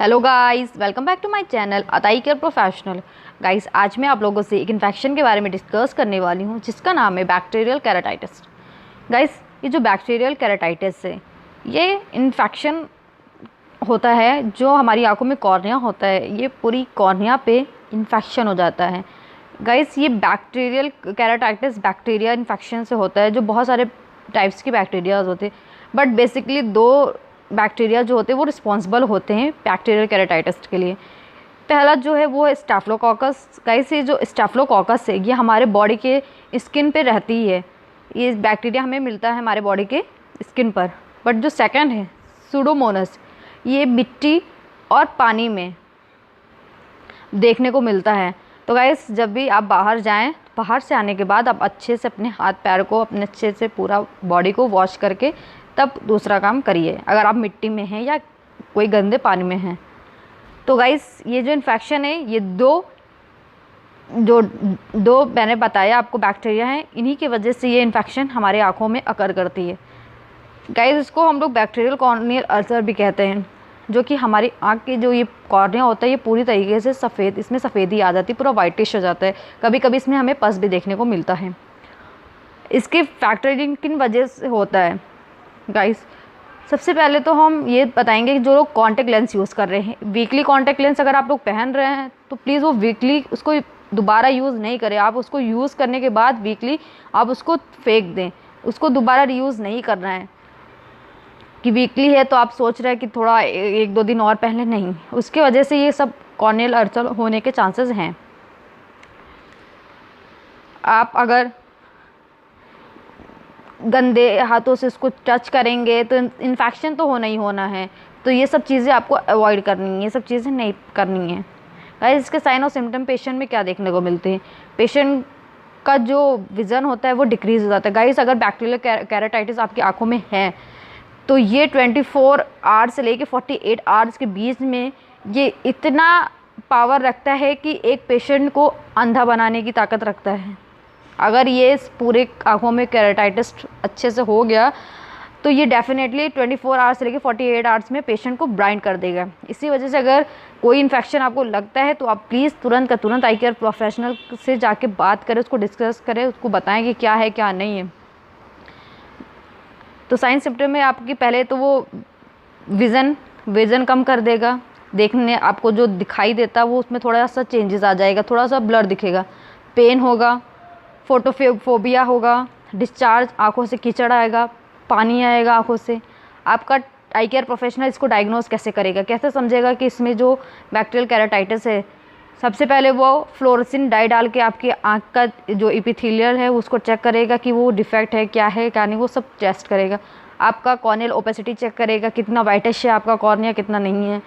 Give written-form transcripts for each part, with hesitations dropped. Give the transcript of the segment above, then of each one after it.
Hello guys, welcome back to my channel ATI care professional. Guys, आज मैं आप लोगों से एक इन्फेक्शन के बारे में डिस्कस करने वाली हूँ जिसका नाम है बैक्टीरियल केराटाइटिस। गाइस, ये जो बैक्टीरियल केराटाइटिस है ये इन्फेक्शन होता है जो हमारी आंखों में कॉर्निया होता है, ये पूरी कॉर्निया पे इन्फेक्शन हो जाता है। गाइस, ये बैक्टीरियल केराटाइटिस बैक्टीरिया इन्फेक्शन से होता है, जो बहुत सारे टाइप्स के बैक्टीरियाज होते हैं, बट बेसिकली दो बैक्टीरिया जो होते हैं वो रिस्पॉन्सिबल होते हैं बैक्टीरियल केराटाइटिस के लिए। पहला जो है वो है स्टेफिलोकोकस। गाइस, ये जो स्टेफिलोकोकस है ये हमारे बॉडी के स्किन पे रहती है, ये बैक्टीरिया हमें मिलता है हमारे बॉडी के स्किन पर। बट जो सेकंड है सूडोमोनास, ये मिट्टी और पानी में देखने को मिलता है। तो गाइस, जब भी आप बाहर जाएं, बाहर से आने के बाद आप अच्छे से अपने हाथ पैर को अपने अच्छे से पूरा बॉडी को वॉश करके तब दूसरा काम करिए, अगर आप मिट्टी में हैं या कोई गंदे पानी में हैं। तो गाइस, ये जो इन्फेक्शन है ये दो मैंने बताया आपको बैक्टीरिया हैं, इन्हीं की वजह से ये इन्फेक्शन हमारे आँखों में अकर करती है। गाइस, इसको हम लोग बैक्टीरियल कॉर्नियल अल्सर भी कहते हैं, जो कि हमारी आँख की जो ये कॉर्निया होता है ये पूरी तरीके से सफ़ेद, इसमें सफ़ेदी आ जाती है, पूरा वाइटिश हो जाता है। कभी कभी इसमें हमें पस भी देखने को मिलता है। इसके फैक्टर किन वजह से होता है गाइस? सबसे पहले तो हम ये बताएंगे कि जो लोग कॉन्टैक्ट लेंस यूज़ कर रहे हैं, वीकली कॉन्टैक्ट लेंस अगर आप लोग पहन रहे हैं तो प्लीज़ वो वीकली उसको दोबारा यूज़ नहीं करें। आप उसको यूज़ करने के बाद वीकली आप उसको फेंक दें, उसको दोबारा रीयूज़ नहीं करना है। कि वीकली है तो आप सोच रहे हैं कि थोड़ा एक दो दिन और पहले, नहीं, उसके वजह से ये सब कॉर्नियल अल्सर होने के चांसेस हैं। आप अगर गंदे हाथों से उसको टच करेंगे तो इन्फेक्शन तो होना ही होना है, तो ये सब चीज़ें आपको अवॉइड करनी है, ये सब चीज़ें नहीं करनी है। गाइस, इसके साइन और सिम्टम पेशेंट में क्या देखने को मिलते हैं? पेशेंट का जो विज़न होता है वो डिक्रीज़ हो जाता है। गाइस, अगर बैक्टीरियल केराटाइटिस आपकी आंखों में है तो ये 24 आवर्स से लेके 48 आवर्स के बीच में ये इतना पावर रखता है कि एक पेशेंट को अंधा बनाने की ताकत रखता है। अगर ये इस पूरे आँखों में केराटाइटिस अच्छे से हो गया तो ये डेफिनेटली 24 आवर्स से लेके 48 आवर्स में पेशेंट को ब्लाइंड कर देगा। इसी वजह से अगर कोई इन्फेक्शन आपको लगता है तो आप प्लीज़ तुरंत का तुरंत आई केयर प्रोफेशनल से जाके बात करें, उसको डिस्कस करें, उसको बताएं कि क्या है क्या नहीं है। तो साइन सिम्टम में आपकी पहले तो वो विज़न कम कर देगा, देखने आपको जो दिखाई देता वो उसमें थोड़ा सा चेंजेस आ जाएगा, थोड़ा सा ब्लर दिखेगा, पेन होगा, फोटोफोबिया होगा, डिस्चार्ज, आँखों से कीचड़ आएगा, पानी आएगा आँखों से। आपका आई केयर प्रोफेशनल इसको डायग्नोज कैसे करेगा, कैसे समझेगा कि इसमें जो बैक्टीरियल केराटाइटिस है? सबसे पहले वो फ्लोरोसिन डाई डाल के आपकी आँख का जो एपिथेलियल है उसको चेक करेगा कि वो डिफेक्ट है क्या है क्या नहीं, वो सब टेस्ट करेगा। आपका कॉर्नियल ओपेसिटी चेक करेगा, कितना वाइटिश है आपका कॉर्निया, कितना नहीं है।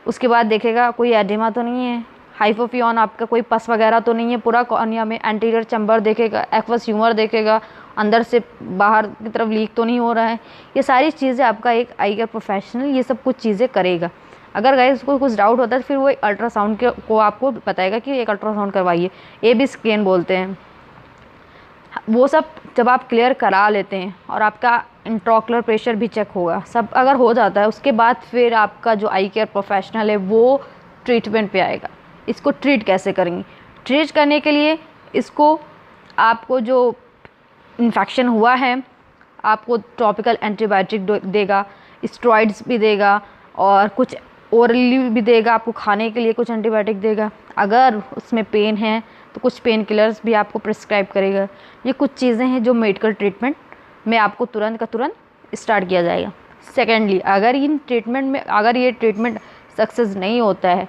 उसके बाद देखेगा कोई एडिमा तो नहीं है, हाइपोफियन, आपका कोई पस वगैरह तो नहीं है पूरा कॉर्निया में। एंटीरियर चैम्बर देखेगा, एक्वस ह्यूमर देखेगा, अंदर से बाहर की तरफ लीक तो नहीं हो रहा है। ये सारी चीज़ें आपका एक आई केयर प्रोफेशनल ये सब कुछ चीज़ें करेगा। अगर गाइस को कुछ डाउट होता है तो फिर वो एक अल्ट्रासाउंड को आपको बताएगा कि एक अल्ट्रासाउंड करवाइए, AB स्कैन बोलते हैं। वो सब जब आप क्लियर करा लेते हैं और आपका इंट्राओकुलर प्रेशर भी चेक होगा, सब अगर हो जाता है उसके बाद फिर आपका जो आई केयर प्रोफेशनल है वो ट्रीटमेंट पे आएगा। इसको ट्रीट कैसे करेंगे? ट्रीट करने के लिए इसको आपको जो इन्फेक्शन हुआ है आपको टॉपिकल एंटीबायोटिक देगा, स्टेरॉइड्स भी देगा और कुछ ओरली भी देगा, आपको खाने के लिए कुछ एंटीबायोटिक देगा। अगर उसमें पेन है तो कुछ पेन किलर्स भी आपको प्रिस्क्राइब करेगा। ये कुछ चीज़ें हैं जो मेडिकल ट्रीटमेंट में आपको तुरंत का तुरंत स्टार्ट किया जाएगा। सेकेंडली, अगर ये ट्रीटमेंट सक्सेस नहीं होता है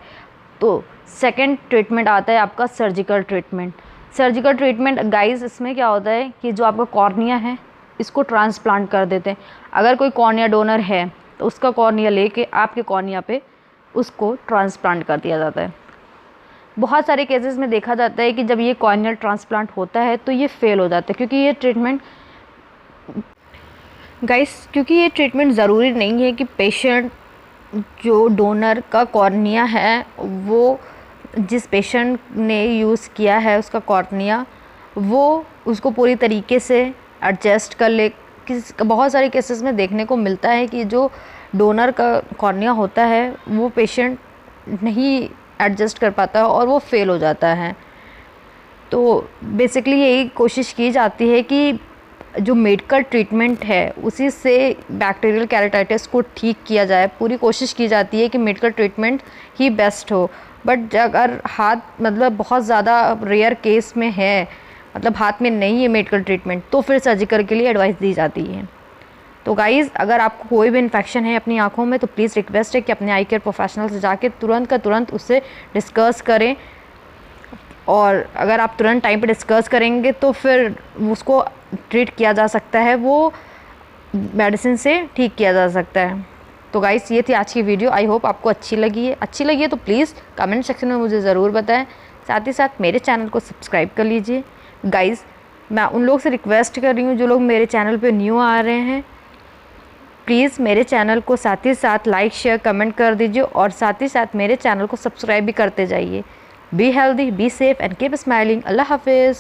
तो सेकेंड ट्रीटमेंट आता है आपका surgical treatment. Surgical treatment guys, इसमें क्या होता है कि जो आपका कॉर्निया है इसको ट्रांसप्लांट कर देते हैं। अगर कोई कॉर्निया डोनर है तो उसका कॉर्निया लेके आपके कॉर्निया पे उसको ट्रांसप्लांट कर दिया जाता है। बहुत सारे केसेस में देखा जाता है कि जब ये कॉर्नियल ट्रांसप्लांट होता है तो ये फेल हो जाता है, क्योंकि ये ट्रीटमेंट ज़रूरी नहीं है कि पेशेंट जो डोनर का कॉर्निया है वो जिस पेशेंट ने यूज़ किया है उसका कॉर्निया वो उसको पूरी तरीके से एडजस्ट कर ले। बहुत सारे केसेस में देखने को मिलता है कि जो डोनर का कॉर्निया होता है वो पेशेंट नहीं एडजस्ट कर पाता और वो फेल हो जाता है। तो बेसिकली यही कोशिश की जाती है कि जो मेडिकल ट्रीटमेंट है उसी से बैक्टीरियल केराटिटिस को ठीक किया जाए। पूरी कोशिश की जाती है कि मेडिकल ट्रीटमेंट ही बेस्ट हो। बट अगर हाथ मतलब बहुत ज़्यादा रेयर केस में है, मतलब हाथ में नहीं है मेडिकल ट्रीटमेंट, तो फिर सर्जिकल के लिए एडवाइस दी जाती है। तो गाइज़, अगर आपको कोई भी इन्फेक्शन है अपनी आँखों में तो प्लीज़ रिक्वेस्ट है कि अपने आई केयर प्रोफेशनल से जाके तुरंत का तुरंत उससे डिस्कस करें। और अगर आप तुरंत टाइम पे डिस्कस करेंगे तो फिर उसको ट्रीट किया जा सकता है, वो मेडिसिन से ठीक किया जा सकता है। तो गाइस, ये थी आज की वीडियो। आई होप आपको अच्छी लगी है तो प्लीज़ कमेंट सेक्शन में मुझे ज़रूर बताएं। साथ ही साथ मेरे चैनल को सब्सक्राइब कर लीजिए। गाइस, मैं उन लोग से रिक्वेस्ट कर रही हूँ जो लोग मेरे चैनल पे न्यू आ रहे हैं, प्लीज़ मेरे चैनल को साथ ही साथ लाइक शेयर कमेंट कर दीजिए और साथ ही साथ मेरे चैनल को सब्सक्राइब भी करते जाइए। Be healthy, be safe and keep smiling. अल्लाह हाफिज़।